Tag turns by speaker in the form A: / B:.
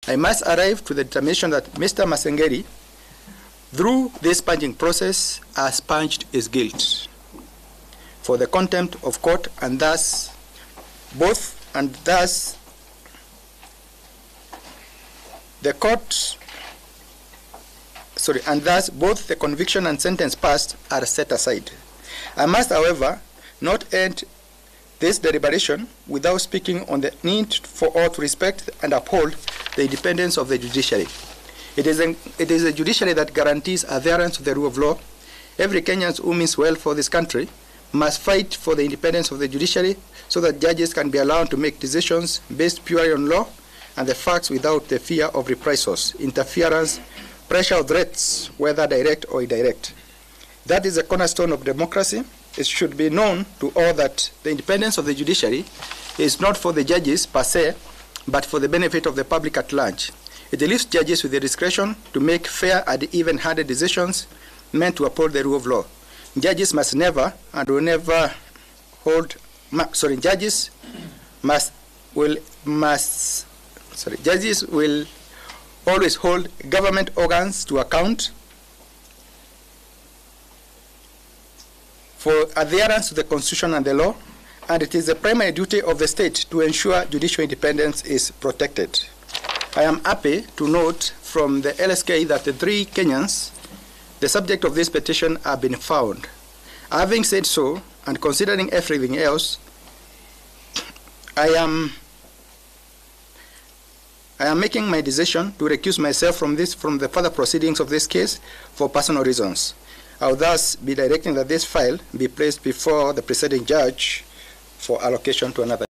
A: I must arrive to the determination that Mr. Masengeli, through this purging process, has purged his guilt for the contempt of court, and thus both the conviction and sentence passed are set aside. I must, however, not end this deliberation without speaking on the need for all to respect and uphold the independence of the judiciary. It is a judiciary that guarantees adherence to the rule of law. Every Kenyan who means well for this country must fight for the independence of the judiciary so that judges can be allowed to make decisions based purely on law and the facts without the fear of reprisals, interference, pressure or threats, whether direct or indirect. That is a cornerstone of democracy. It should be known to all that the independence of the judiciary is not for the judges per se, but for the benefit of the public at large. It leaves judges with the discretion to make fair and even-handed decisions meant to uphold the rule of law. Judges must never and will never hold. Judges will always hold government organs to account for adherence to the Constitution and the law, and it is the primary duty of the state to ensure judicial independence is protected. I am happy to note from the LSK that the 3 Kenyans, the subject of this petition, have been found. Having said so, and considering everything else, I am making my decision to recuse myself from the further proceedings of this case for personal reasons. I will thus be directing that this file be placed before the presiding judge for allocation to another.